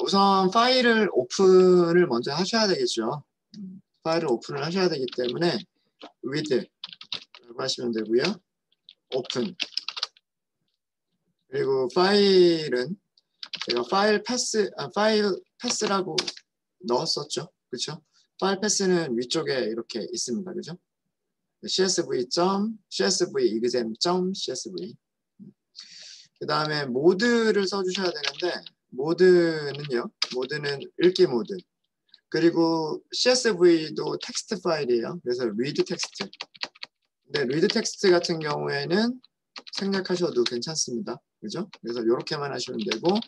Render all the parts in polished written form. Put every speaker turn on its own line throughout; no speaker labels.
우선 파일을 오픈을 먼저 하셔야 되겠죠. 파일을 오픈을 하셔야 되기 때문에 with라고 하시면 되고요. 오픈. 그리고 파일은 제가 파일 패스라고 넣었었죠. 그렇죠? 파일 패스는 위쪽에 이렇게 있습니다. 그죠? csv.csv.exam.csv. 그 다음에 모드를 써주셔야 되는데, 모드는 읽기 모드. 그리고 CSV도 텍스트 파일이에요. 그래서 read 텍스트. 근데 read 텍스트 같은 경우에는 생략하셔도 괜찮습니다. 그죠? 그래서 이렇게만 하시면 되고,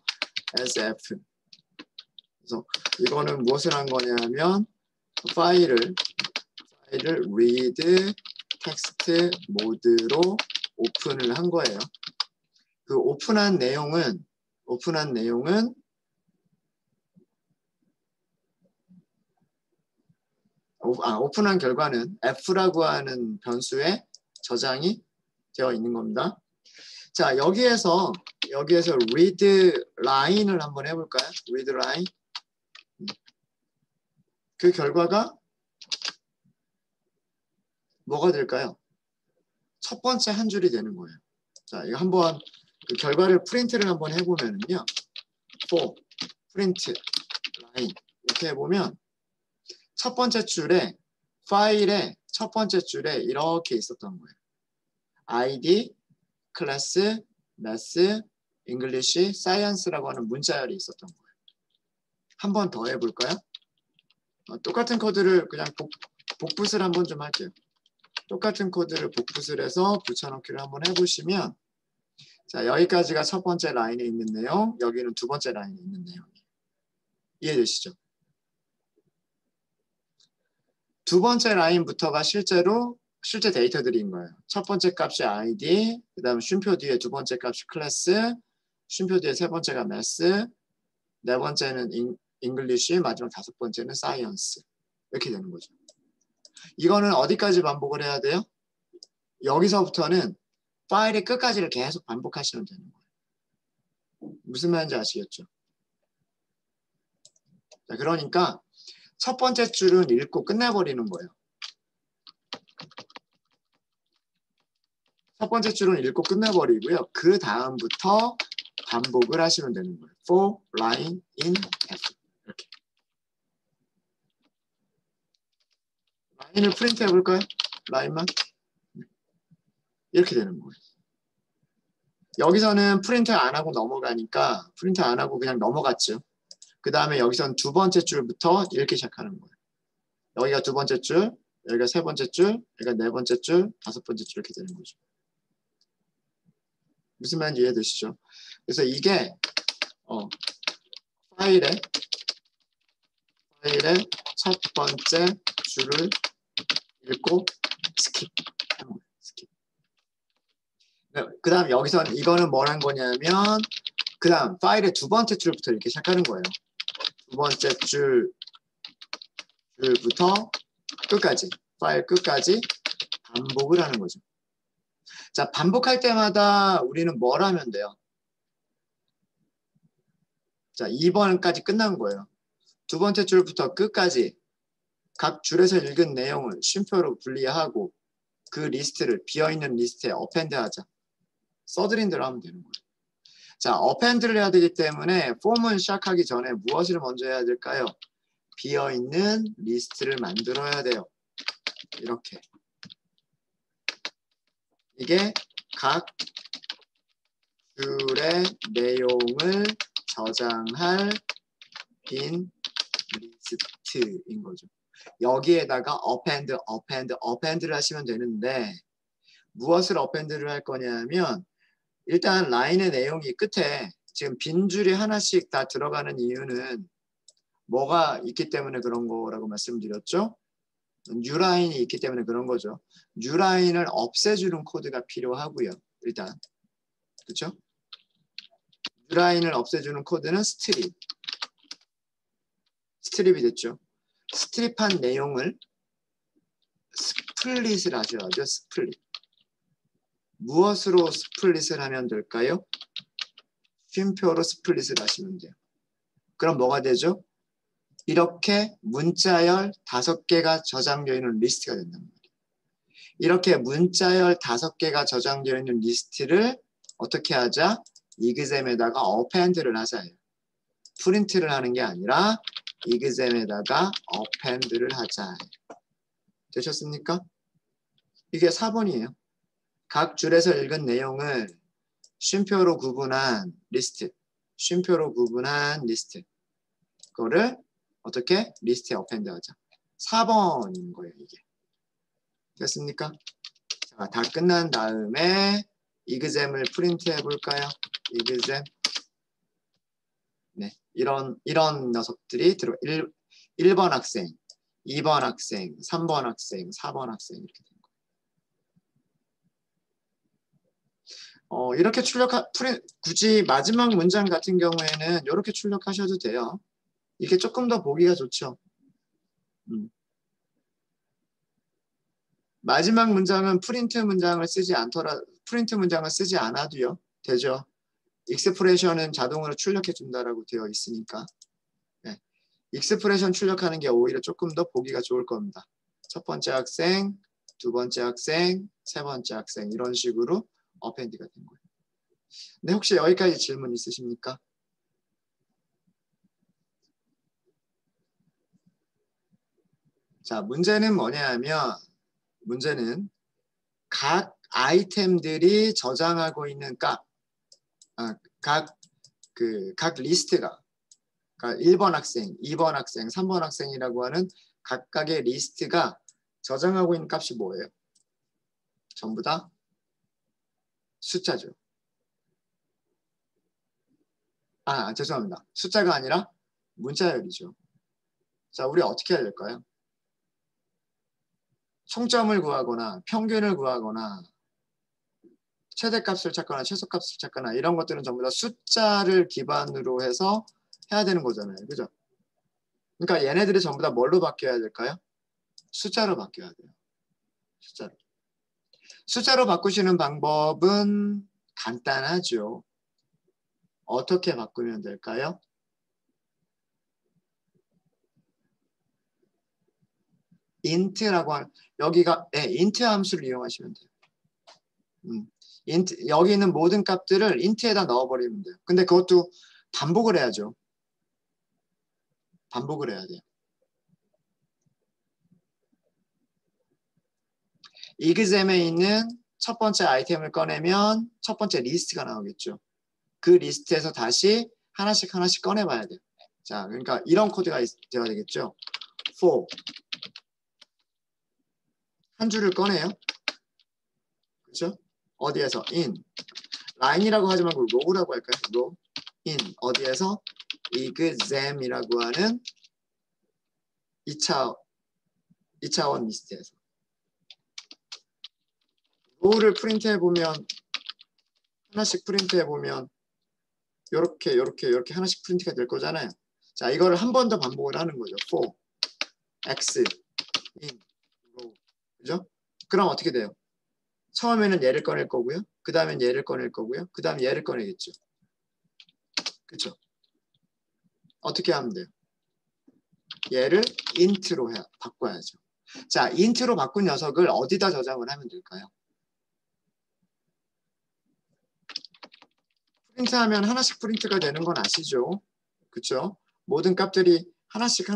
sf. 그래서 이거는 무엇을 한 거냐면, 파일을 read 텍스트 모드로 오픈을 한 거예요. 그 오픈한 내용은 오픈한 결과는 f라고 하는 변수에 저장이 되어 있는 겁니다. 자, 여기에서 read line을 한번 해볼까요? read line. 그 결과가 뭐가 될까요? 첫 번째 한 줄이 되는 거예요. 자, 이거 한번 그 결과를 프린트를 한번 해보면요. for print line 이렇게 해보면 첫 번째 줄에 파일의 첫 번째 줄에 이렇게 있었던 거예요. id, 클래스, math, English, science라고 하는 문자열이 있었던 거예요. 한 번 더 해볼까요? 똑같은 코드를 그냥 복붙을 한번 좀 할게요. 똑같은 코드를 복붙을 해서 붙여넣기를 한번 해보시면 자, 여기까지가 첫 번째 라인에 있는 내용, 여기는 두 번째 라인에 있는 내용이에요. 이해되시죠? 두 번째 라인부터가 실제 데이터들인 거예요. 첫 번째 값이 id, 그 다음 쉼표 뒤에 두 번째 값이 클래스, 쉼표 뒤에 세 번째가 math, 네 번째는 English, 마지막 다섯 번째는 science. 이렇게 되는 거죠. 이거는 어디까지 반복을 해야 돼요? 여기서부터는 파일의 끝까지를 계속 반복하시면 되는 거예요. 무슨 말인지 아시겠죠? 자, 그러니까 첫 번째 줄은 읽고 끝내버리는 거예요. 첫 번째 줄은 읽고 끝내버리고요. 그 다음부터 반복을 하시면 되는 거예요. for line in f. 이렇게. 라인을 프린트 해볼까요? 라인만. 이렇게 되는 거예요. 여기서는 프린트 안 하고 넘어가니까 프린트 안 하고 그냥 넘어갔죠. 그 다음에 여기서는 두 번째 줄부터 읽기 시작하는 거예요. 여기가 두 번째 줄, 여기가 세 번째 줄, 여기가 네 번째 줄, 다섯 번째 줄 이렇게 되는 거죠. 무슨 말인지 이해되시죠? 그래서 이게 파일의 첫 번째 줄을 읽고 스킵. 그 다음 여기서 이거는 뭘 한 거냐면 그 다음 파일의 두 번째 줄부터 이렇게 시작하는 거예요. 두 번째 줄부터 끝까지 파일 끝까지 반복을 하는 거죠. 자, 반복할 때마다 우리는 뭘 하면 돼요? 자, 2번까지 끝난 거예요. 두 번째 줄부터 끝까지 각 줄에서 읽은 내용을 쉼표로 분리하고 그 리스트를 비어있는 리스트에 어펜드 하자. 써드린 대로 하면 되는 거예요. 자, 어펜드를 해야 되기 때문에 폼을 시작하기 전에 무엇을 먼저 해야 될까요? 비어있는 리스트를 만들어야 돼요. 이렇게. 이게 각 줄의 내용을 저장할 빈 리스트인 거죠. 여기에다가 어펜드를 하시면 되는데 무엇을 어펜드를 할 거냐면 일단 라인의 내용이 끝에 지금 빈 줄이 하나씩 다 들어가는 이유는 뭐가 있기 때문에 그런 거라고 말씀드렸죠? 뉴라인이 있기 때문에 그런 거죠. 뉴라인을 없애주는 코드가 필요하고요. 일단 그렇죠? 뉴라인을 없애주는 코드는 스트립이 됐죠. 스트립한 내용을 스플릿을 하셔야죠. 스플릿. 무엇으로 스플릿을 하면 될까요? 쉼표로 스플릿을 하시면 돼요. 그럼 뭐가 되죠? 이렇게 문자열 5개가 저장되어 있는 리스트가 된단 말이에요. 이렇게 문자열 5개가 저장되어 있는 리스트를 어떻게 하자? exam에다가 append를 하자예요. 프린트를 하는 게 아니라 exam에다가 append를 하자. 되셨습니까? 이게 4번이에요. 각 줄에서 읽은 내용을 쉼표로 구분한 리스트, 쉼표로 구분한 리스트. 그거를 어떻게? 리스트에 append 하자. 4번인 거예요, 이게. 됐습니까? 자, 다 끝난 다음에 exam을 프린트 해볼까요? exam. 네, 이런 녀석들이 들어 1번 학생, 2번 학생, 3번 학생, 4번 학생 이렇게 된 거예요. 이렇게 굳이 마지막 문장 같은 경우에는 이렇게 출력하셔도 돼요. 이게 조금 더 보기가 좋죠. 마지막 문장은 프린트 문장을 쓰지 않아도요. 되죠. 익스프레션은 자동으로 출력해 준다라고 되어 있으니까. 네. 익스프레션 출력하는 게 오히려 조금 더 보기가 좋을 겁니다. 첫 번째 학생, 두 번째 학생, 세 번째 학생 이런 식으로 어펜디가 된 거예요. 네, 혹시 여기까지 질문 있으십니까? 자, 문제는 뭐냐면 문제는 각 아이템들이 저장하고 있는 각 리스트가 그러니까 1번 학생, 2번 학생, 3번 학생이라고 하는 각각의 리스트가 저장하고 있는 값이 뭐예요? 전부 다 숫자죠. 죄송합니다. 숫자가 아니라 문자열이죠. 자, 우리 어떻게 해야 될까요? 총점을 구하거나 평균을 구하거나 최대값을 찾거나 최소값을 찾거나 이런 것들은 전부 다 숫자를 기반으로 해서 해야 되는 거잖아요. 그죠? 그러니까 얘네들이 전부 다 뭘로 바뀌어야 될까요? 숫자로 바뀌어야 돼요. 숫자로. 숫자로 바꾸시는 방법은 간단하죠. 어떻게 바꾸면 될까요? int라고 하는 여기가 int 함수를 이용하시면 돼요. 여기 있는 모든 값들을 int에다 넣어버리면 돼요. 근데 그것도 반복을 해야죠. 반복을 해야 돼요. exam에 있는 첫 번째 아이템을 꺼내면 첫 번째 리스트가 나오겠죠. 그 리스트에서 다시 하나씩 꺼내봐야 돼요. 자, 그러니까 이런 코드가 되어야 되겠죠. for 한 줄을 꺼내요. 그렇죠? 어디에서? in line이라고 하지 말고 row라고 할까요? row in 어디에서? exam이라고 하는 2차원 리스트에서 row를 프린트해 보면 하나씩 프린트해 보면 요렇게 하나씩 프린트가 될 거잖아요. 자, 이거를 한 번 더 반복을 하는 거죠. for x in row 그죠? 그럼 어떻게 돼요? 처음에는 얘를 꺼낼 거고요. 그 다음엔 얘를 꺼낼 거고요. 그 다음에 얘를 꺼내겠죠. 그렇죠? 어떻게 하면 돼요? 얘를 int로 바꿔야죠. 자, int로 바꾼 녀석을 어디다 저장을 하면 될까요? 프린트하면 하나씩 프린트가 되는 건 아시죠? 그렇죠? 모든 값들이 하나씩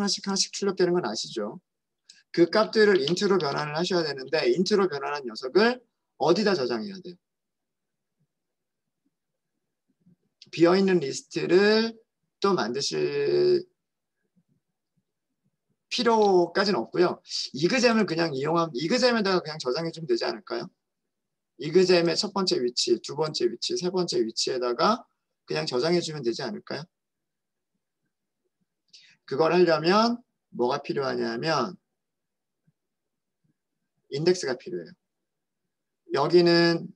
출력되는 건 아시죠? 그 값들을 int로 변환을 하셔야 되는데 int로 변환한 녀석을 어디다 저장해야 돼요? 비어있는 리스트를 또 만드실 필요까지는 없고요. 이그잼을 그냥 이용하면 이그잼에다가 그냥 저장해주면 되지 않을까요? 이그잼의 첫 번째 위치, 두 번째 위치, 세 번째 위치에다가 그냥 저장해주면 되지 않을까요? 그걸 하려면 뭐가 필요하냐면 인덱스가 필요해요. 여기는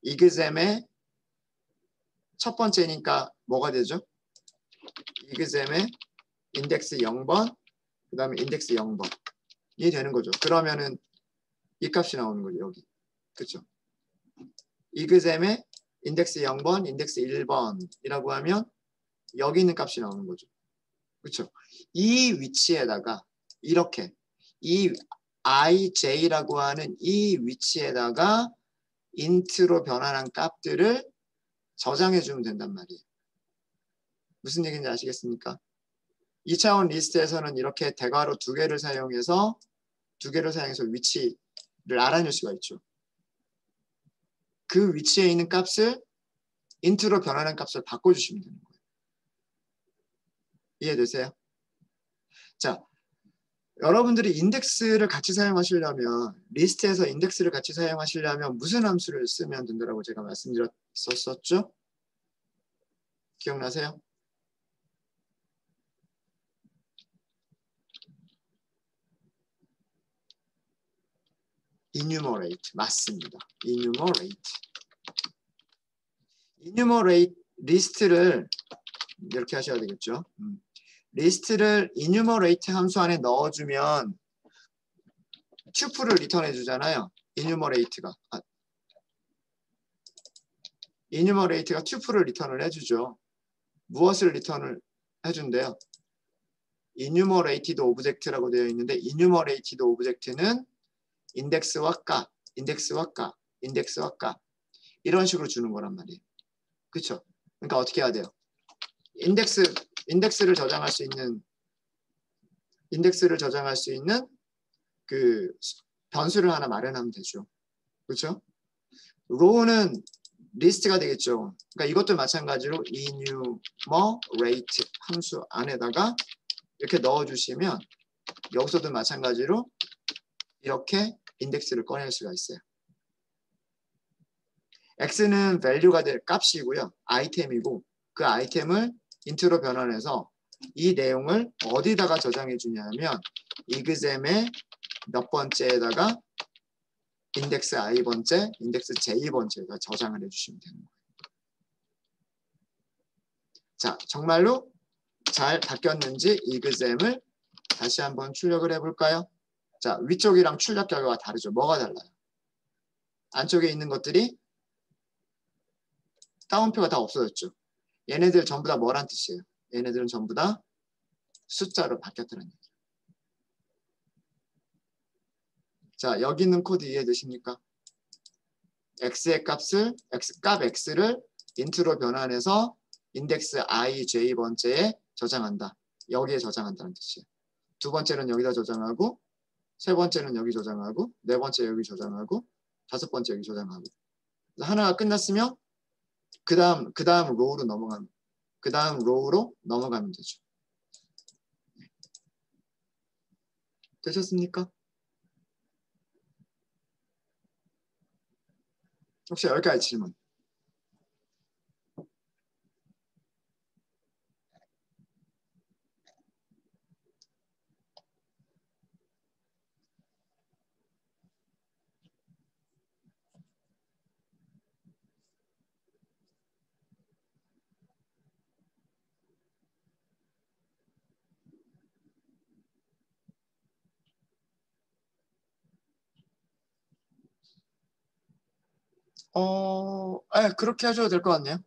이그잼의 첫 번째니까 뭐가 되죠? 이그잼의 인덱스 0번, 그 다음에 인덱스 0번이 되는 거죠. 그러면은 이 값이 나오는 거죠. 여기. 그렇죠? 이그잼의 인덱스 0번, 인덱스 1번이라고 하면 여기 있는 값이 나오는 거죠. 그렇죠? 이 위치에다가 이렇게 이 ij라고 하는 이 위치에다가 int로 변환한 값들을 저장해 주면 된단 말이에요. 무슨 얘기인지 아시겠습니까? 2차원 리스트에서는 이렇게 대괄호 두 개를 사용해서 위치를 알아낼 수가 있죠. 그 위치에 있는 값을 int로 변환한 값을 바꿔주시면 되는 거예요. 이해되세요? 자, 여러분들이 인덱스를 같이 사용하시려면 리스트에서 인덱스를 같이 사용하시려면 무슨 함수를 쓰면 된다고 제가 말씀드렸었죠? 기억나세요? enumerate 맞습니다. enumerate 리스트를 이렇게 하셔야 되겠죠. 리스트를 enumerate 함수 안에 넣어주면 튜플을 리턴해 주잖아요. enumerate가 튜플을 리턴을 해주죠. 무엇을 리턴을 해준대요? enumerated object라고 되어 있는데 enumerated object는 인덱스와 값 이런 식으로 주는 거란 말이에요. 그렇죠? 그러니까 어떻게 해야 돼요? 인덱스를 저장할 수 있는 그 변수를 하나 마련하면 되죠. 그렇죠? row는 리스트가 되겠죠. 그러니까 이것도 마찬가지로 enumerate 함수 안에다가 이렇게 넣어주시면 여기서도 마찬가지로 이렇게 인덱스를 꺼낼 수가 있어요. x는 value가 될 값이고요. 아이템이고 그 아이템을 int로 변환해서 이 내용을 어디다가 저장해 주냐면 exam의 몇 번째에다가 인덱스 i번째, 인덱스 j번째에다 저장을 해주시면 되는 거예요. 자, 정말로 잘 바뀌었는지 exam을 다시 한번 출력을 해볼까요? 자, 위쪽이랑 출력 결과가 다르죠. 뭐가 달라요? 안쪽에 있는 것들이 따옴표가 다 없어졌죠. 얘네들 전부 다 뭐란 뜻이에요? 얘네들은 전부 다 숫자로 바뀌었다는 얘기예요. 자, 여기 있는 코드 이해되십니까? x의 값을 값 x를 int로 변환해서 인덱스 i, j 번째에 저장한다. 여기에 저장한다는 뜻이에요. 두 번째는 여기다 저장하고 세 번째는 여기 저장하고 네 번째 여기 저장하고 다섯 번째 여기 저장하고 하나가 끝났으면 그 다음 로우로 넘어가면 되죠. 되셨습니까? 혹시 여기까지 질문? 그렇게 하셔도 될 것 같네요.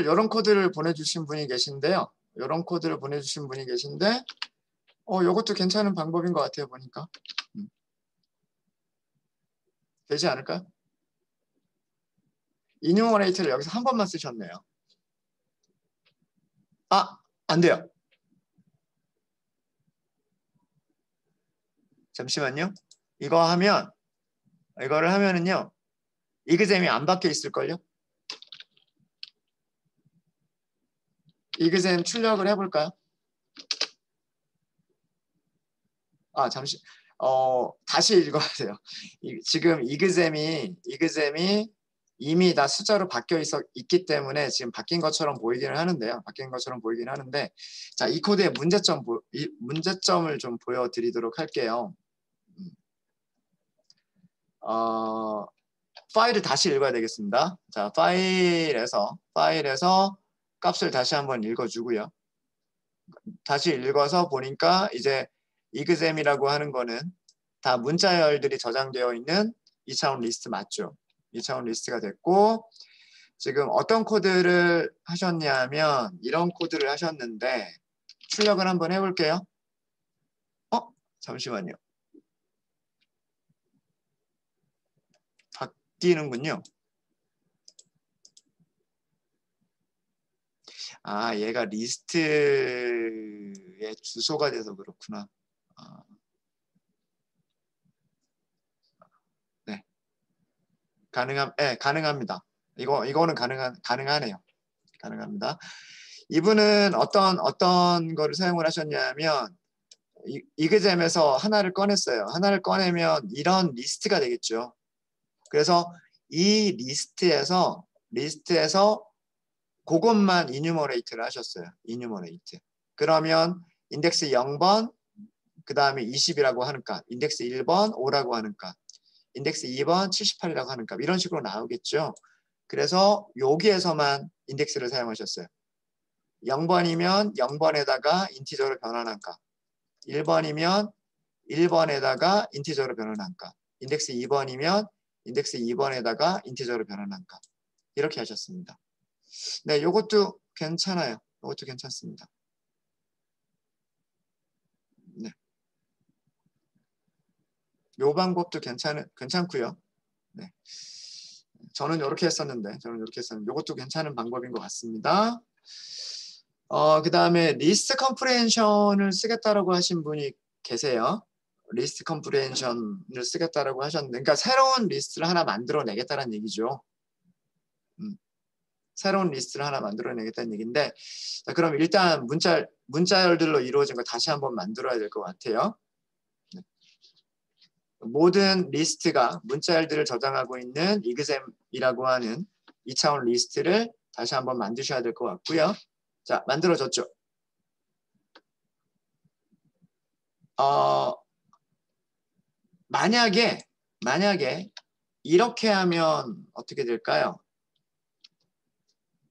이런 코드를 보내주신 분이 계신데요. 이것도 괜찮은 방법인 것 같아요, 보니까. 되지 않을까요? enumerate를 여기서 한 번만 쓰셨네요. 안 돼요. 잠시만요. 이거를 하면은요. exam이 안 박혀 있을걸요? exam 출력을 해볼까요? 다시 읽어야 돼요. 지금 exam이 이미 다 숫자로 바뀌어 있기 때문에 지금 바뀐 것처럼 보이기는 하는데요. 자, 이 코드의 문제점을 좀 보여드리도록 할게요. 파일을 다시 읽어야 되겠습니다. 자, 파일에서 값을 다시 한번 읽어주고요. 다시 읽어서 보니까 이제 exam이라고 하는 거는 다 문자열들이 저장되어 있는 2차원 리스트 맞죠? 2차원 리스트가 됐고 지금 어떤 코드를 하셨냐면 이런 코드를 하셨는데 출력을 한번 해볼게요. 잠시만요. 바뀌는군요. 아, 얘가 리스트의 주소가 돼서 그렇구나. 네, 가능합니다. 이거는 가능하네요. 가능합니다. 이분은 어떤 거를 사용을 하셨냐면 이그잼에서 하나를 꺼냈어요. 하나를 꺼내면 이런 리스트가 되겠죠. 그래서 이 리스트에서 그것만 이뉴머레이트를 하셨어요. 이뉴머레이트. 그러면 인덱스 0번, 그 다음에 20이라고 하는 값, 인덱스 1번 5라고 하는 값, 인덱스 2번 78이라고 하는 값, 이런 식으로 나오겠죠. 그래서 여기에서만 인덱스를 사용하셨어요. 0번이면 0번에다가 인티저로 변환한 값, 1번이면 1번에다가 인티저로 변환한 값, 인덱스 2번이면 인덱스 2번에다가 인티저로 변환한 값, 이렇게 하셨습니다. 네, 요것도 괜찮아요. 요것도 괜찮습니다. 네. 요 방법도 괜찮고요. 네. 저는 이렇게 했었는데, 요것도 괜찮은 방법인 것 같습니다. 그 다음에 리스트 컴프레hension을 쓰겠다라고 하신 분이 계세요. 리스트 컴프레hension을 쓰겠다라고 하셨는데, 그러니까 새로운 리스트를 하나 만들어내겠다는 얘기죠. 새로운 리스트를 하나 만들어내겠다는 얘기인데, 자, 그럼 일단 문자열들로 이루어진 거 다시 한번 만들어야 될 것 같아요. 네. 모든 리스트가 문자열들을 저장하고 있는 이그잼이라고 하는 2차원 리스트를 다시 한번 만드셔야 될 것 같고요. 자, 만들어졌죠. 만약에 이렇게 하면 어떻게 될까요?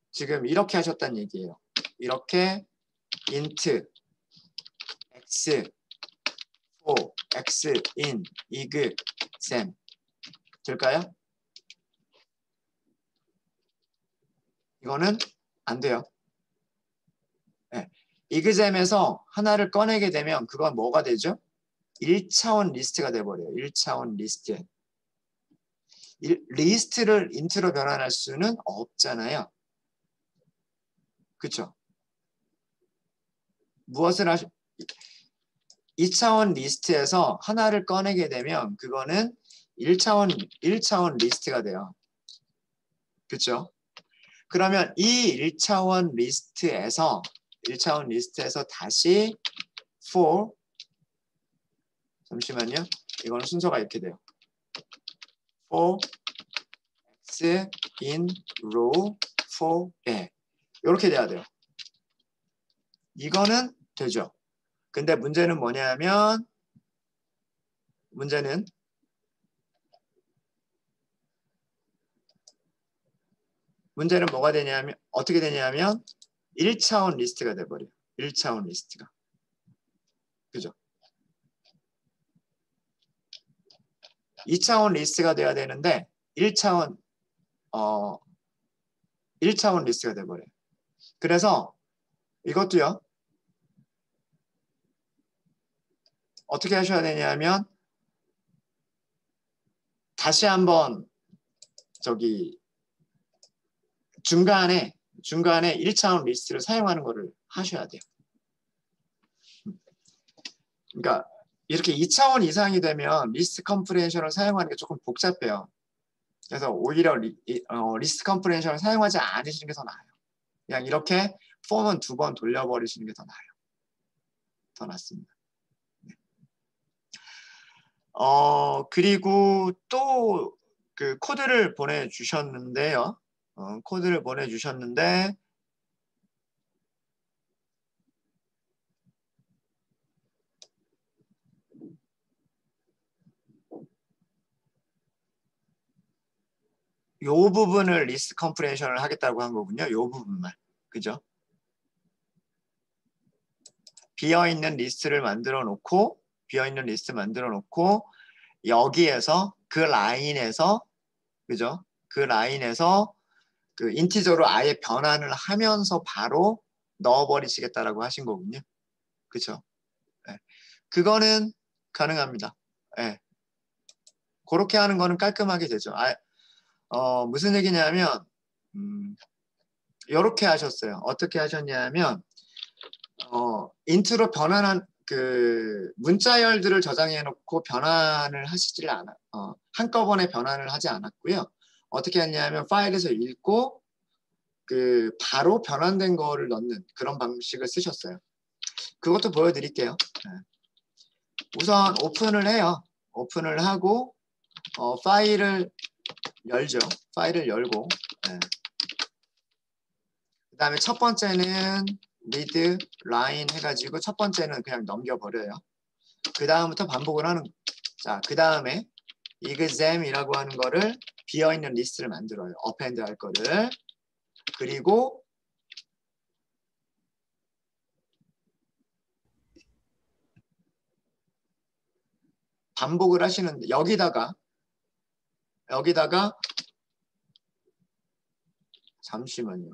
지금 이렇게 하셨다는 얘기예요. 이렇게 int x for x in 이그잼 될까요? 이거는 안 돼요. 네. 이그잼에서 하나를 꺼내게 되면 그건 뭐가 되죠? 1차원 리스트가 돼버려요. 1차원 리스트. 리스트를 인트로 변환할 수는 없잖아요. 그렇죠? 무엇을 2차원 리스트에서 하나를 꺼내게 되면 그거는 1차원 리스트가 돼요. 그렇죠? 그러면 이 1차원 리스트에서 다시 for 잠시만요. 이거는 순서가 이렇게 돼요. for x in row for a 이렇게 돼야 돼요. 이거는 되죠. 근데 문제는 뭐냐면 문제는 뭐가 되냐면 어떻게 되냐면 1차원 리스트가 돼버려요. 1차원 리스트가. 그죠? 2차원 리스트가 돼야 되는데 1차원 리스트가 돼버려요. 그래서 이것도요. 어떻게 하셔야 되냐면 다시 한번 저기 중간에 1차원 리스트를 사용하는 거를 하셔야 돼요. 그러니까 이렇게 2차원 이상이 되면 리스트 컴프레hension을 사용하는 게 조금 복잡해요. 그래서 오히려 리스트 컴프레hension을 사용하지 않으시는 게 더 나아요. 그냥 이렇게 폼은 2번 돌려버리시는 게 더 나아요. 더 낫습니다. 네. 그리고 또 그 코드를 보내주셨는데요. 코드를 보내주셨는데 요 부분을 리스트 컴프레hension을 하겠다고 한 거군요. 요 부분만. 그죠? 비어있는 리스트 만들어 놓고 여기에서 그 라인에서 그죠? 그 라인에서 그 인티저로 아예 변환을 하면서 바로 넣어버리시겠다라고 하신 거군요. 그렇죠? 네. 그거는 가능합니다. 네. 그렇게 하는 거는 깔끔하게 되죠. 무슨 얘기냐면 이렇게 하셨어요. 어떻게 하셨냐면 인트로 변환한 그 문자열들을 저장해 놓고 변환을 하시질 않아. 한꺼번에 변환을 하지 않았고요. 어떻게 했냐면 파일에서 읽고 그 바로 변환된 거를 넣는 그런 방식을 쓰셨어요. 그것도 보여드릴게요. 네. 우선 오픈을 해요. 오픈을 하고 파일을 열죠. 파일을 열고 네. 그 다음에 첫 번째는 read line 해가지고 첫 번째는 그냥 넘겨버려요. 그 다음부터 반복을 하는 자, 그 다음에 exam이라고 하는 거를 비어있는 리스트를 만들어요. append 할 거를. 그리고 반복을 하시는데 여기다가 잠시만요.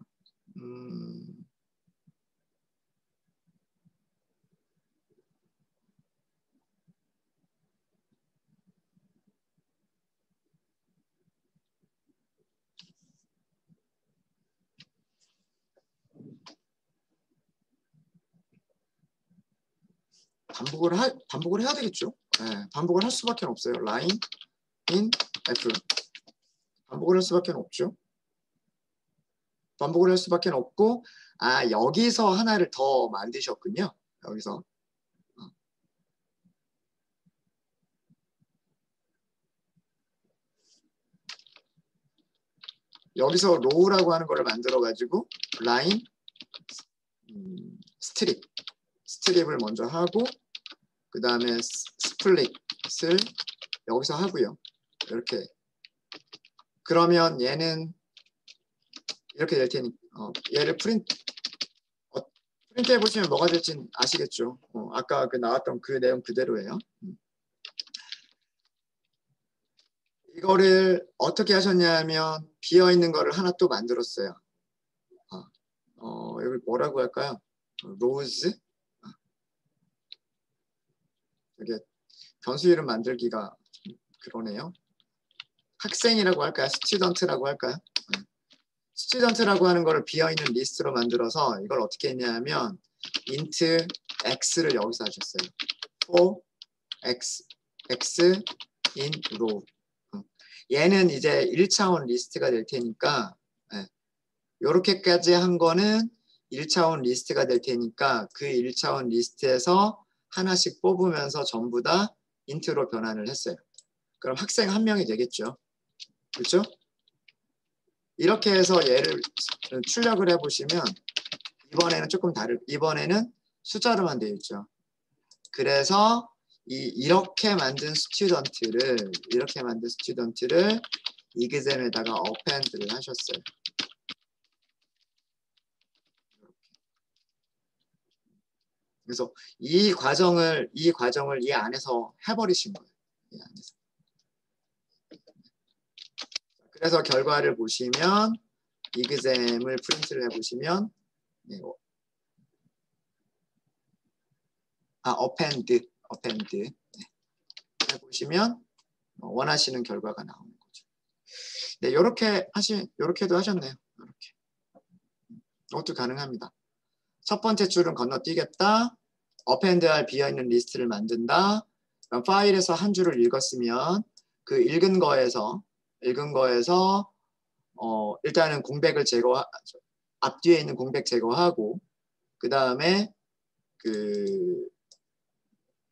반복을 해야 되겠죠. 네, 반복을 할 수밖에 없어요. line in f 반복을 할 수밖에 없죠. 반복을 할 수밖에 없고 여기서 하나를 더 만드셨군요. 여기서 여기서 로우라고 하는 거를 만들어 가지고 라인 스트립을 먼저 하고 그 다음에 스플릿을 여기서 하고요. 이렇게 그러면 얘는 이렇게 될 테니 얘를 프린트 해보시면 뭐가 될지 아시겠죠. 아까 그 나왔던 그 내용 그대로예요. 이거를 어떻게 하셨냐면 비어있는 거를 하나 또 만들었어요. 여기 뭐라고 할까요? 로즈? 이게 변수 이름 만들기가 그러네요. 학생이라고 할까요? 스튜던트라고 할까요? 스튜던트라고 하는 거를 비어있는 리스트로 만들어서 이걸 어떻게 했냐면 int x를 여기서 하셨어요. for x in row. 얘는 이제 1차원 리스트가 될 테니까 이렇게까지 한 거는 1차원 리스트가 될 테니까 그 1차원 리스트에서 하나씩 뽑으면서 전부 다 인트로 변환을 했어요. 그럼 학생 한 명이 되겠죠. 그렇죠? 이렇게 해서 얘를 출력을 해보시면 이번에는 조금 이번에는 숫자로만 되어 있죠. 그래서 이렇게 만든 스튜던트를 exam에다가 append를 하셨어요. 그래서 이 과정을 이 안에서 해버리신 거예요. 이 안에서. 그래서 결과를 보시면 exam을 프린트를 해보시면 append 해보시면 원하시는 결과가 나오는 거죠. 네, 이렇게도 하셨네요. 이렇게. 이것도 가능합니다. 첫 번째 줄은 건너뛰겠다. append 할 비어있는 리스트를 만든다. 그럼 파일에서 한 줄을 읽었으면 그 읽은 거에서 일단은 공백을 앞뒤에 있는 공백 제거하고 그 다음에 그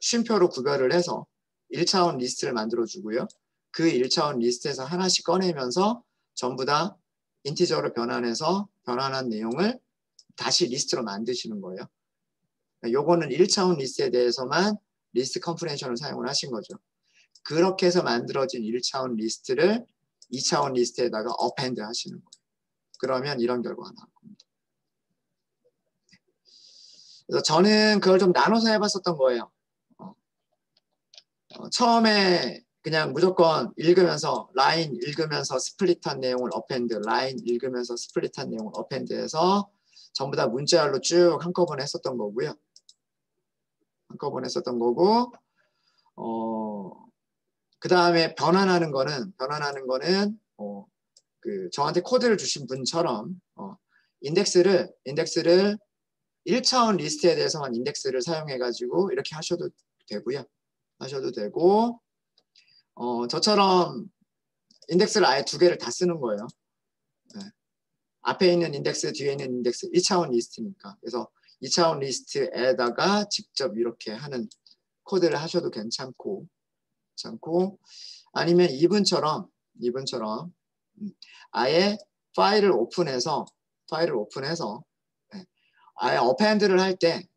쉼표로 구별을 해서 1차원 리스트를 만들어 주고요. 그 1차원 리스트에서 하나씩 꺼내면서 전부 다 인티저로 변환한 내용을 다시 리스트로 만드시는 거예요. 요거는 1차원 리스트에 대해서만 리스트 컴프레션을 사용을 하신 거죠. 그렇게 해서 만들어진 1차원 리스트를 2차원 리스트에다가 append 하시는 거예요. 그러면 이런 결과가 나올 겁니다. 그래서 저는 그걸 좀 나눠서 해봤었던 거예요. 처음에 그냥 무조건 읽으면서 라인 읽으면서 스플릿한 내용을 어펜드, 라인 읽으면서 스플릿한 내용을 어펜드해서 전부 다 문자열로 쭉 한꺼번에 했었던 거고요. 한꺼번에 했었던 거고 그 다음에 변환하는 거는 그 저한테 코드를 주신 분처럼 인덱스를 1차원 리스트에 대해서만 인덱스를 사용해 가지고 이렇게 하셔도 되고요. 하셔도 되고 저처럼 인덱스를 아예 두 개를 다 쓰는 거예요. 네. 앞에 있는 인덱스, 뒤에 있는 인덱스 1차원 리스트니까. 그래서 2차원 리스트에다가 직접 이렇게 하는 코드를 하셔도 괜찮고 아니면 이분처럼 아예 파일을 오픈해서 아예 어펜드를 할 때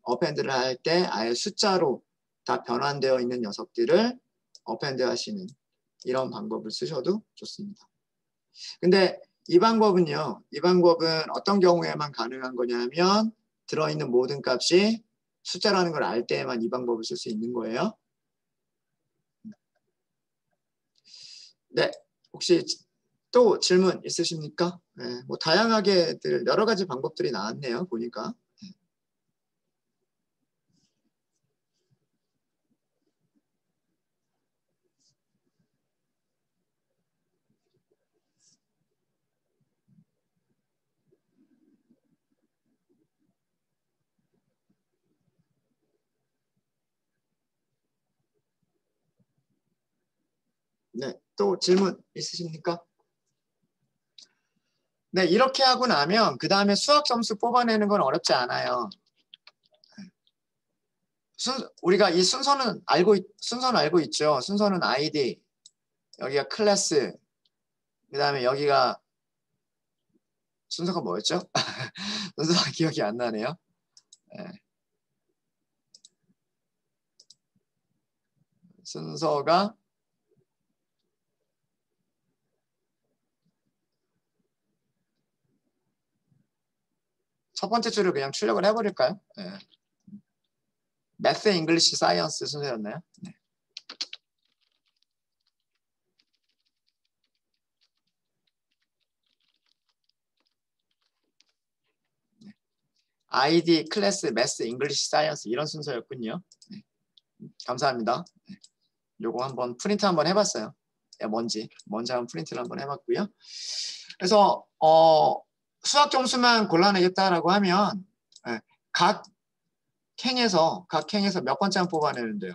아예 숫자로 다 변환되어 있는 녀석들을 어펜드 하시는 이런 방법을 쓰셔도 좋습니다. 근데 이 방법은 어떤 경우에만 가능한 거냐면 들어있는 모든 값이 숫자라는 걸 알 때에만 이 방법을 쓸 수 있는 거예요. 네, 혹시 또 질문 있으십니까? 네, 뭐 다양하게 여러 가지 방법들이 나왔네요. 보니까. 네, 또 질문 있으십니까? 네, 이렇게 하고 나면 그 다음에 수학 점수 뽑아내는 건 어렵지 않아요. 우리가 이 순서는 알고 있죠. 순서는 ID, 여기가 클래스, 그 다음에 여기가 순서가 뭐였죠? 순서가 기억이 안 나네요. 네. 순서가 첫 번째 줄을 그냥 출력을 해버릴까요? 네. 매스, 잉글리시, 사이언스 순서였나요? 네. ID, 클래스, 매스, 잉글리시, 사이언스 이런 순서였군요. 네. 감사합니다. 네. 요거 한번 프린트 한번 해봤어요. 뭔지 한번 프린트를 한번 해봤고요. 그래서 수학 점수만 골라내겠다라고 하면 각 행에서 몇 번째 한 뽑아내는데요.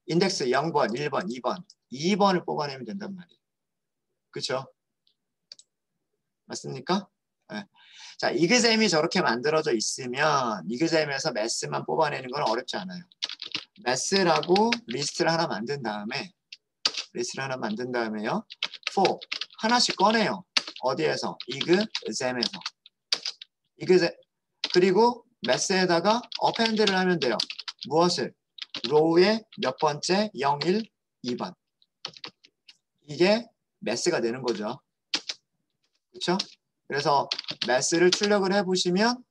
인덱스 0번, 1번, 2번, 2번을 뽑아내면 된단 말이에요. 그렇죠? 맞습니까? 네. 자, 이그잼이 저렇게 만들어져 있으면 이그잼에서 매스만 뽑아내는 건 어렵지 않아요. 매스라고 리스트를 하나 만든 다음에요. 4 하나씩 꺼내요. 어디에서? 이그잼에서. 그리고 매스에다가 어펜드를 하면 돼요. 무엇을? 로우의 몇 번째? 0, 1, 2번. 이게 매스가 되는 거죠. 그렇죠? 그래서 매스를 출력을 해보시면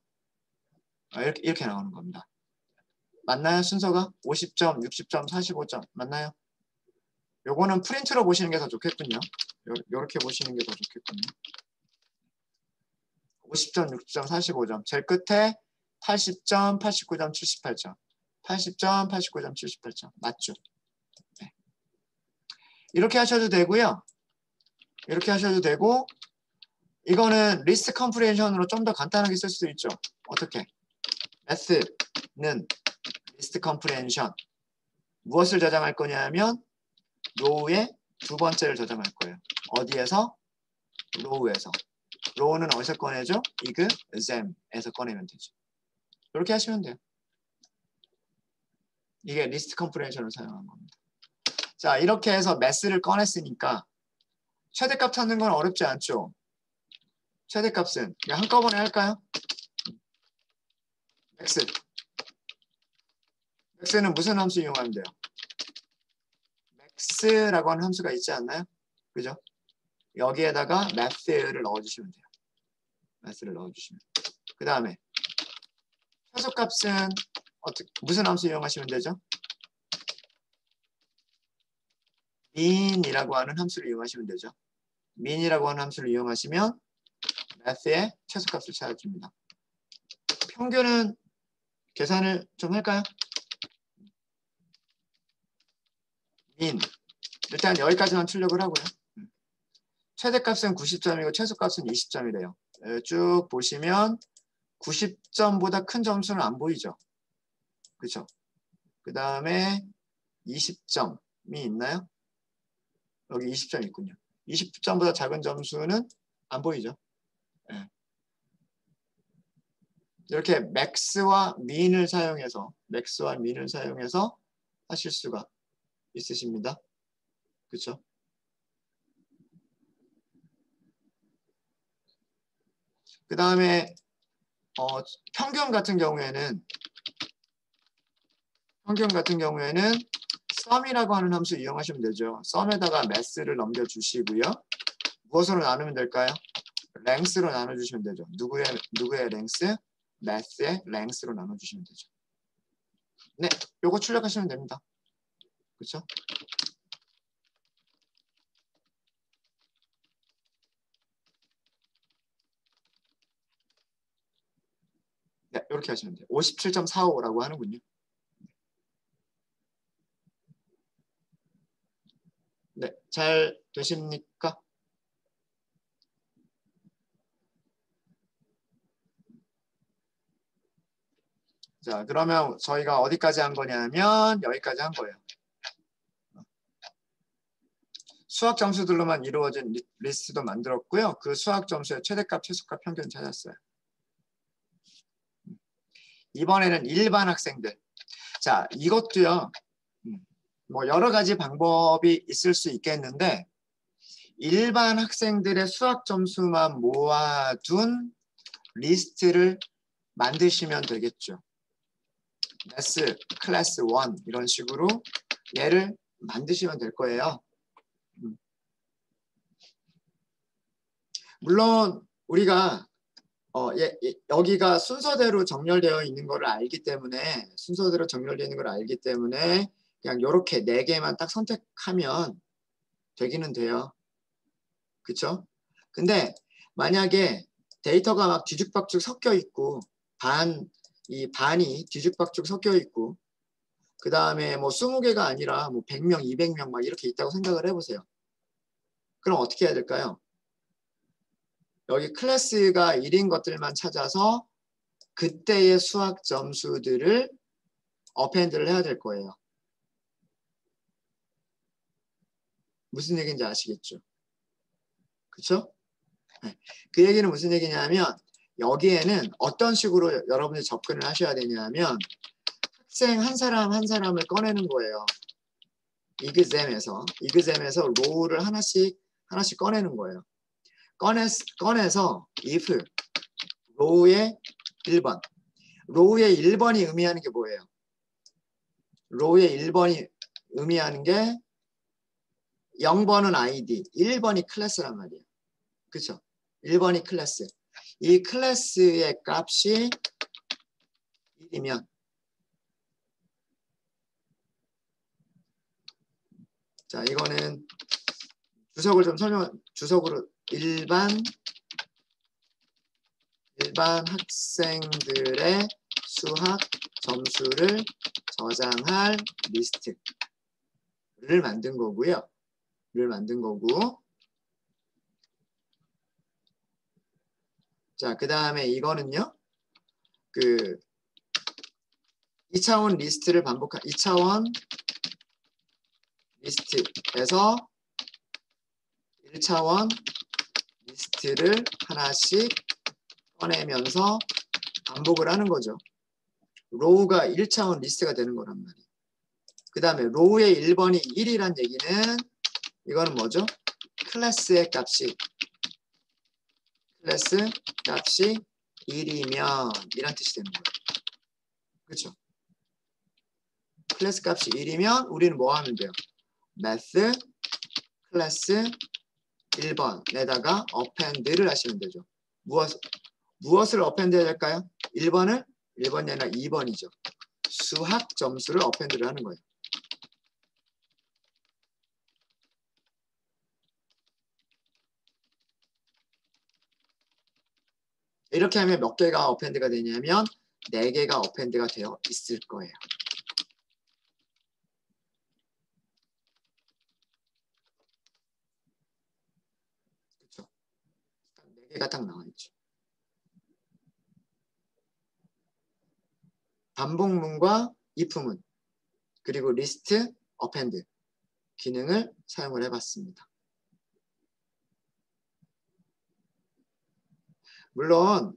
이렇게 나오는 겁니다. 맞나요? 순서가 50점, 60점, 45점 맞나요? 요거는 프린트로 보시는 게 더 좋겠군요. 요렇게 보시는 게 더 좋겠군요. 50점, 60점, 45점. 제일 끝에 80점, 89점, 78점. 80점, 89점, 78점. 맞죠? 네. 이렇게 하셔도 되고요. 이렇게 하셔도 되고 이거는 리스트 컴프레hension으로 좀 더 간단하게 쓸 수도 있죠. 어떻게? 매스는 리스트 컴프레hension 무엇을 저장할 거냐면 로우의 두 번째를 저장할 거예요. 어디에서? 로우에서. 로우는 어디서 꺼내죠? 이그잼에서 꺼내면 되죠. 이렇게 하시면 돼요. 이게 리스트 컴프레hension을 사용한 겁니다. 자, 이렇게 해서 매스를 꺼냈으니까 최대값 찾는 건 어렵지 않죠? 최대값은 한꺼번에 할까요? 맥스는 무슨 함수 이용하면 돼요? 맥스라고 하는 함수가 있지 않나요? 그죠? 여기에다가 매스를 넣어주시면 돼요. 매스를 넣어주시면. 그 다음에 최소값은 무슨 함수 이용하시면 되죠? mean이라고 하는 함수를 이용하시면 되죠. mean이라고 하는 함수를 이용하시면 math의 최소값을 찾아줍니다. 평균은 계산을 좀 할까요? mean. 일단 여기까지만 출력을 하고요. 최대값은 90점이고 최소값은 20점이래요. 쭉 보시면 90점보다 큰 점수는 안 보이죠. 그렇죠? 그 다음에 20점이 있나요? 여기 20점 있군요. 20점보다 작은 점수는 안 보이죠. 네. 이렇게 max와 mean을 사용해서 하실 수가 있으십니다. 그렇죠? 그 다음에 평균 같은 경우에는 sum이라고 하는 함수 이용하시면 되죠. sum에다가 mass를 넘겨주시고요. 무엇으로 나누면 될까요? length로 나눠주시면 되죠. 누구의 length? math의 length로 나눠주시면 되죠. 네, 요거 출력하시면 됩니다. 그렇죠? 네, 이렇게 하시면 돼요. 57.45라고 하는군요. 네, 잘 되십니까? 자, 그러면 저희가 어디까지 한 거냐면 여기까지 한 거예요. 수학 점수들로만 이루어진 리스트도 만들었고요. 그 수학 점수의 최대값, 최소값, 평균 찾았어요. 이번에는 일반 학생들. 자, 이것도요. 뭐 여러 가지 방법이 있을 수 있겠는데 일반 학생들의 수학 점수만 모아둔 리스트를 만드시면 되겠죠. 매스 클래스 1 이런 식으로 얘를 만드시면 될 거예요. 물론 우리가 여기가 순서대로 정렬되어 있는 걸 알기 때문에 그냥 이렇게 4개만 딱 선택하면 되기는 돼요. 그쵸? 근데 만약에 데이터가 막 뒤죽박죽 섞여 있고 이 반이 뒤죽박죽 섞여 있고 그 다음에 뭐 20개가 아니라 뭐 100명, 200명 막 이렇게 있다고 생각을 해보세요. 그럼 어떻게 해야 될까요? 여기 클래스가 1인 것들만 찾아서 그때의 수학 점수들을 어펜드를 해야 될 거예요. 무슨 얘기인지 아시겠죠? 그렇죠? 네. 그 얘기는 무슨 얘기냐면 여기에는 어떤 식으로 여러분이 접근을 하셔야 되냐면 학생 한 사람 한 사람을 꺼내는 거예요. 이그잼에서 로우를 하나씩 꺼내는 거예요. 꺼내서 if 로우의 1번 로우의 1번이 의미하는 게 뭐예요? 로우의 1번이 의미하는 게 0번은 ID, 1번이 클래스란 말이에요. 그렇죠? 1번이 클래스. 이 클래스의 값이 1이면 자, 이거는 주석으로 일반 학생들의 수학 점수를 저장할 리스트를 만든 거고요. 자, 그 다음에 이거는요. 그 2차원 리스트를 2차원 리스트에서 1차원 리스트를 하나씩 꺼내면서 반복을 하는 거죠. 로우가 1차원 리스트가 되는 거란 말이에요. 그 다음에 로우의 1번이 1이란 얘기는 이거는 뭐죠? 클래스 값이 1이면 이란 뜻이 되는 거예요. 그렇죠? 클래스 값이 1이면 우리는 뭐 하면 돼요? math 클래스 1번에다가 append를 하시면 되죠. 무엇을 append 해야 될까요? 1번이 아니라 2번이죠. 수학 점수를 append를 하는 거예요. 이렇게 하면 몇 개가 어펜드가 되냐면 4개가 어펜드가 되어 있을 거예요. 그렇죠? 4개가 딱 나와 있죠. 반복문과 if문 그리고 리스트, 어펜드 기능을 사용을 해봤습니다. 물론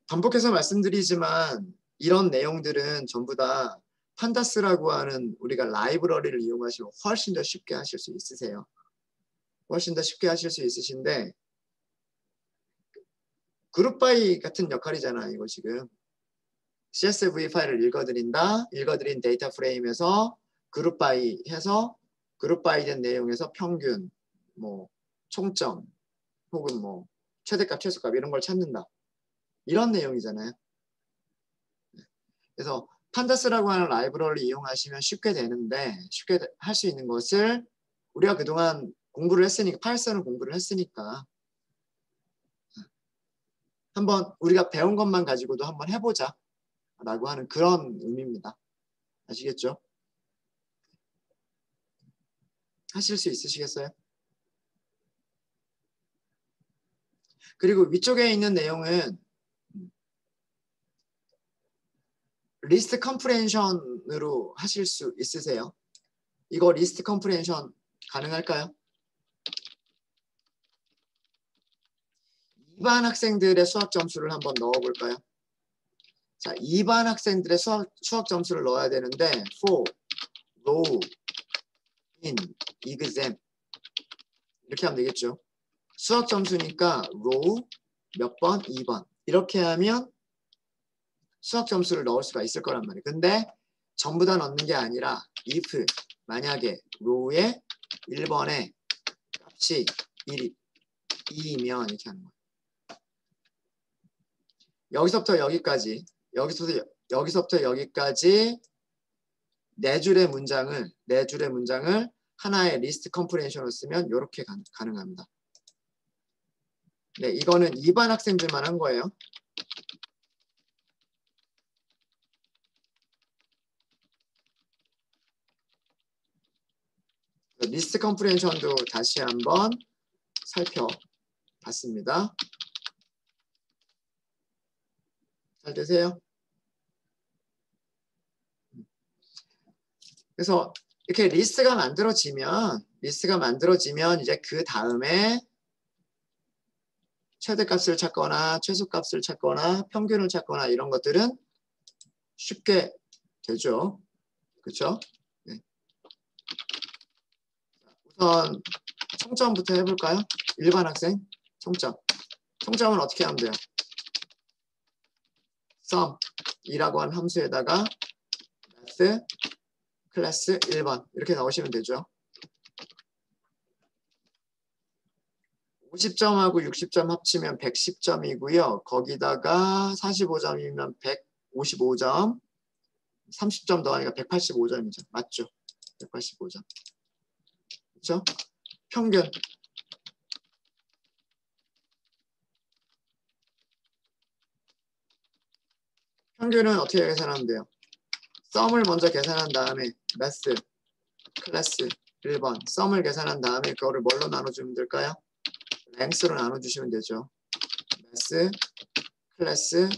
반복해서 말씀드리지만 이런 내용들은 전부 다 판다스라고 하는 우리가 라이브러리를 이용하시면 훨씬 더 쉽게 하실 수 있으세요. 훨씬 더 쉽게 하실 수 있으신데 그룹 바이 같은 역할이잖아요. 이거 지금 CSV 파일을 읽어드린 데이터 프레임에서 그룹 바이 해서 그룹 바이 된 내용에서 평균, 뭐 총점 혹은 뭐 최대값, 최소값 이런 걸 찾는다. 이런 내용이잖아요. 그래서 판다스라고 하는 라이브러리를 이용하시면 쉽게 되는데 쉽게 할 수 있는 것을 우리가 그동안 공부를 했으니까 파이썬을 공부를 했으니까 한번 우리가 배운 것만 가지고도 한번 해보자 라고 하는 그런 의미입니다. 아시겠죠? 하실 수 있으시겠어요? 그리고 위쪽에 있는 내용은 리스트 컴프레hension으로 하실 수 있으세요? 이거 리스트 컴프레hension 가능할까요? 2반 학생들의 수학 점수를 한번 넣어볼까요? 자, 2반 학생들의 수학 점수를 넣어야 되는데 for, row, in, exam 이렇게 하면 되겠죠. 수학 점수니까 row 몇 번, 2번 이렇게 하면 수학 점수를 넣을 수가 있을 거란 말이에요. 근데 전부 다 넣는 게 아니라 if 만약에 row의 1번에 값이 2이면 이렇게 하는 거예요. 여기서부터 여기까지 여기서부터 여기까지 네 줄의 문장을 하나의 리스트 컴프레hension으로 쓰면 이렇게 가능합니다. 네, 이거는 2반 학생들만 한 거예요. 리스트 컴프레hension도 다시 한번 살펴봤습니다. 잘 되세요? 그래서 이렇게 리스트가 만들어지면 이제 그 다음에 최대값을 찾거나 최소값을 찾거나 평균을 찾거나 이런 것들은 쉽게 되죠. 그렇죠? 네. 우선 총점부터 해볼까요? 일반 학생 총점. 총점은 어떻게 하면 돼요? sum이라고 하는 함수에다가 math 클래스 1번 이렇게 넣으시면 되죠. 50점하고 60점 합치면 110점이고요. 거기다가 45점이면 155점, 30점 더하니까 185점이죠. 맞죠? 185점. 그렇죠? 평균. 평균은 어떻게 계산하면 돼요? 썸을 먼저 계산한 다음에 매스 클래스 1번 썸을 계산한 다음에 그거를 뭘로 나눠주면 될까요? 랭스로 나눠주시면 되죠. 매스 클래스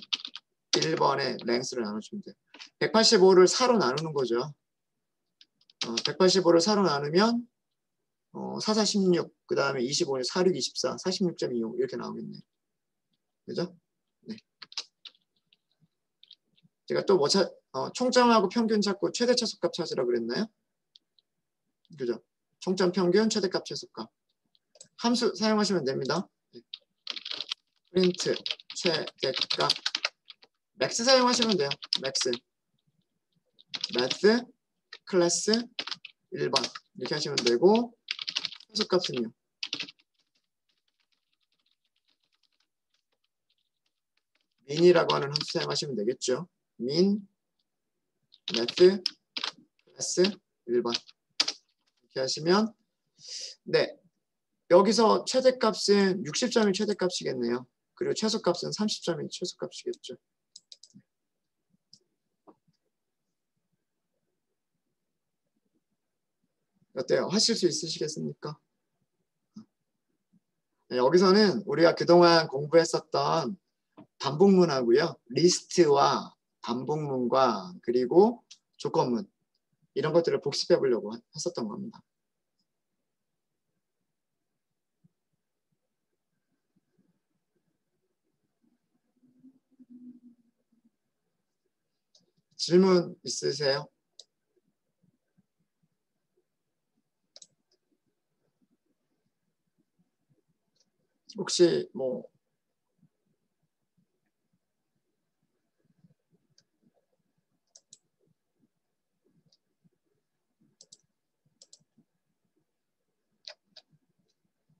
1번에 랭스를 나눠주면 돼요. 185를 4로 나누는 거죠. 185를 4로 나누면 4, 4, 16, 그 다음에 25, 4, 6, 24, 46.25 이렇게 나오겠네요. 그죠? 네. 제가 또 뭐 총점하고 평균 찾고 최대 최소값 찾으라고 그랬나요? 그죠? 총점 평균, 최대값, 최소값. 함수 사용하시면 됩니다. 프린트, 최대값. 맥스 사용하시면 돼요. 맥스. 매스, 클래스, 1번. 이렇게 하시면 되고, 최소값은요. 민이라고 하는 함수 사용하시면 되겠죠. 민, 매스, 클래스, 1번. 이렇게 하시면, 네. 여기서 최대값은 60점이 최대값이겠네요. 그리고 최소값은 30점이 최소값이겠죠. 어때요? 하실 수 있으시겠습니까? 네, 여기서는 우리가 그동안 공부했었던 반복문하고요. 리스트와 반복문과 그리고 조건문 이런 것들을 복습해 보려고 했었던 겁니다. 질문 있으세요? 혹시 뭐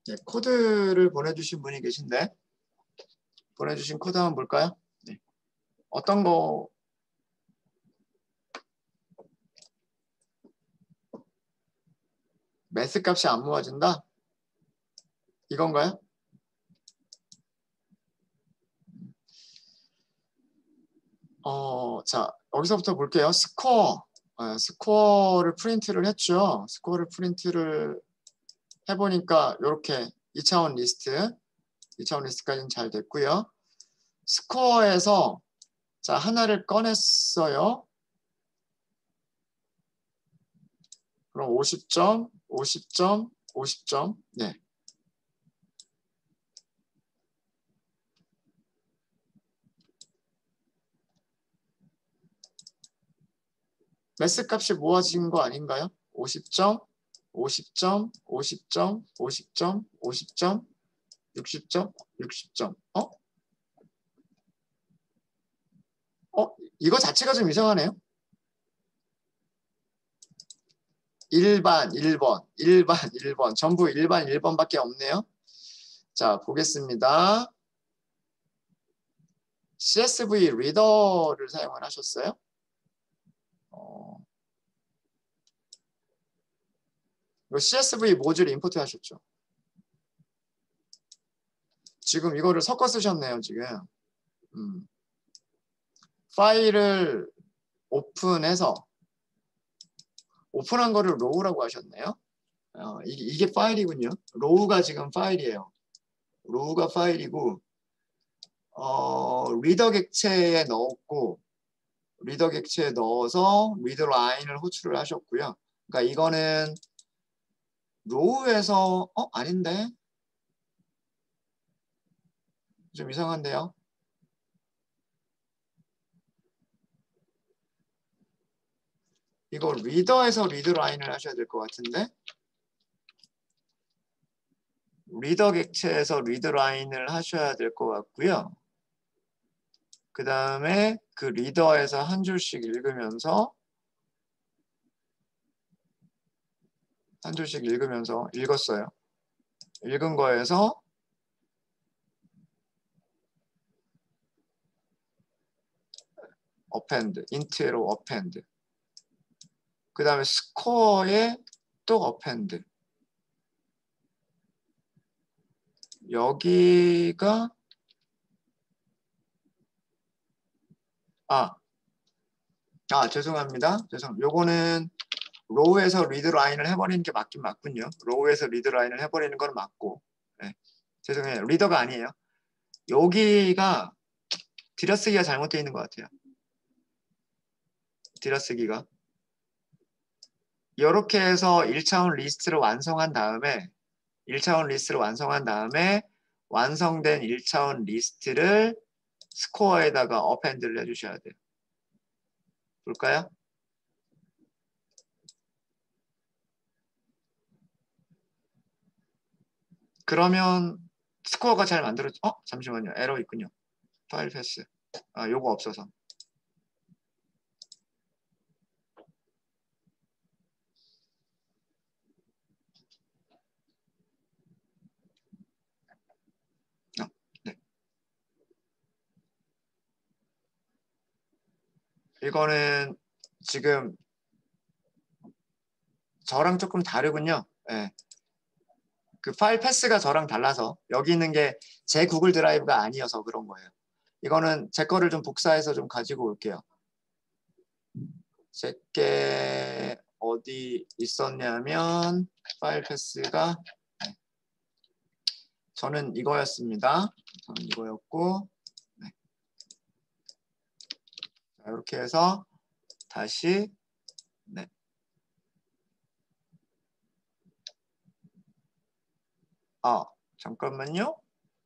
네, 코드를 보내주신 분이 계신데 보내주신 코드 한번 볼까요? 네. 어떤 거 매스 값이 안 모아진다? 이건가요? 자, 여기서부터 볼게요. 스코어를 프린트를 했죠. 스코어를 프린트를 해보니까 이렇게 2차원 리스트까지는 잘 됐고요. 스코어에서 자, 하나를 꺼냈어요. 그럼 50점, 50점, 50점. 네. 매스 값이 모아진 거 아닌가요? 50점, 50점, 50점, 50점, 50점, 60점, 60점. 이거 자체가 좀 이상하네요. 1반, 1번, 1반, 1번. 전부 1반, 1번밖에 없네요. 자, 보겠습니다. CSV 리더를 사용을 하셨어요? CSV 모듈 임포트 하셨죠? 지금 이거를 섞어 쓰셨네요, 지금. 파일을 오픈한 거를 로우라고 하셨네요. 이게 파일이군요. 로우가 지금 파일이에요. 로우가 파일이고 리더 객체에 넣었고 리더 객체에 넣어서 리드 라인을 호출을 하셨고요. 그러니까 이거는 로우에서 아닌데 좀 이상한데요. 이거 리더에서 리드 라인을 하셔야 될 것 같은데 리더 객체에서 리드 라인을 하셔야 될 것 같고요. 그 다음에 그 리더에서 한 줄씩 읽으면서 한 줄씩 읽었어요. 읽은 거에서 어펜드, 인트로 어펜드. 그 다음에 스코어에 또 어펜드. 여기가 죄송합니다. 요거는 로우에서 리드 라인을 해버리는 게 맞긴 맞군요. 로우에서 리드 라인을 해버리는 건 맞고. 네. 죄송해요. 리더가 아니에요. 여기가 들여쓰기가 잘못되어 있는 것 같아요. 들여쓰기가. 이렇게 해서 1차원 리스트를 완성한 다음에 완성된 1차원 리스트를 스코어에다가 어펜드를 해주셔야 돼요. 볼까요? 그러면 스코어가 잘 만들어져. 잠시만요. 에러 있군요. 파일 패스. 요거 없어서. 네. 이거는 지금 저랑 조금 다르군요. 네. 그 파일 패스가 저랑 달라서 여기 있는 게 제 구글 드라이브가 아니어서 그런 거예요. 이거는 제 거를 좀 복사해서 좀 가지고 올게요. 제 게 어디 있었냐면 파일 패스가 저는 이거였습니다. 저는 이거였고 네. 자, 이렇게 해서 다시 네. 아 잠깐만요.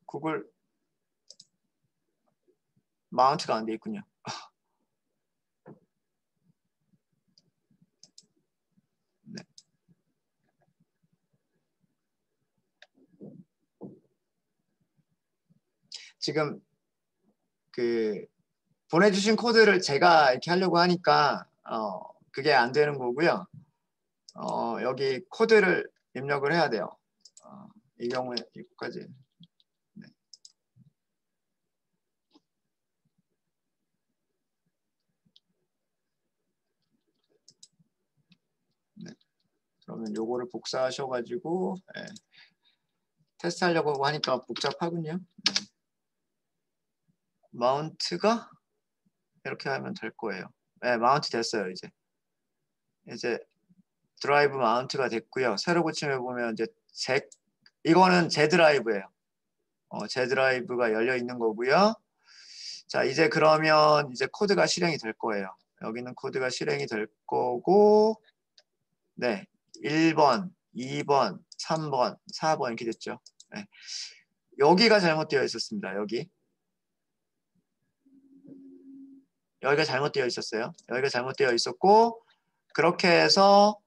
구글 마운트가 안 돼 있군요. 네. 지금 그 보내주신 코드를 제가 이렇게 하려고 하니까 그게 안 되는 거고요. 여기 코드를 입력을 해야 돼요. 이 경우에 이거까지. 네. 네. 그러면 요거를 복사하셔가지고 네. 테스트하려고 하니까 복잡하군요. 네. 마운트가 이렇게 하면 될 거예요. 네, 마운트 됐어요. 이제 드라이브 마운트가 됐고요. 새로 고침해 보면 이제 이거는 제 드라이브예요. 제 드라이브가 열려 있는 거고요. 자, 이제 그러면 이제 코드가 실행이 될 거예요. 여기는 코드가 실행이 될 거고, 네, 1번, 2번, 3번, 4번 이렇게 됐죠. 네. 여기가 잘못되어 있었습니다. 여기가 잘못되어 있었어요. 여기가 잘못되어 있었고, 그렇게 해서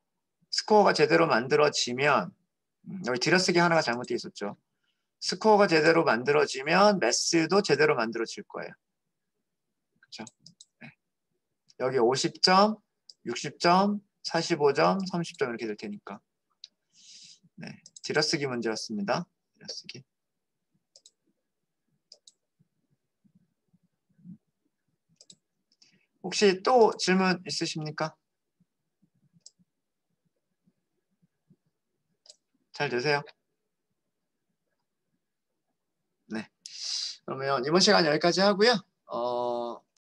스코어가 제대로 만들어지면, 여기 들여쓰기 하나가 잘못되어 있었죠. 스코어가 제대로 만들어지면 매스도 제대로 만들어질 거예요. 그렇죠? 네. 여기 50점, 60점, 45점, 30점 이렇게 될 테니까. 네, 들여쓰기 문제였습니다. 들여쓰기. 혹시 또 질문 있으십니까? 잘 되세요? 네. 그러면 이번 시간 여기까지 하고요.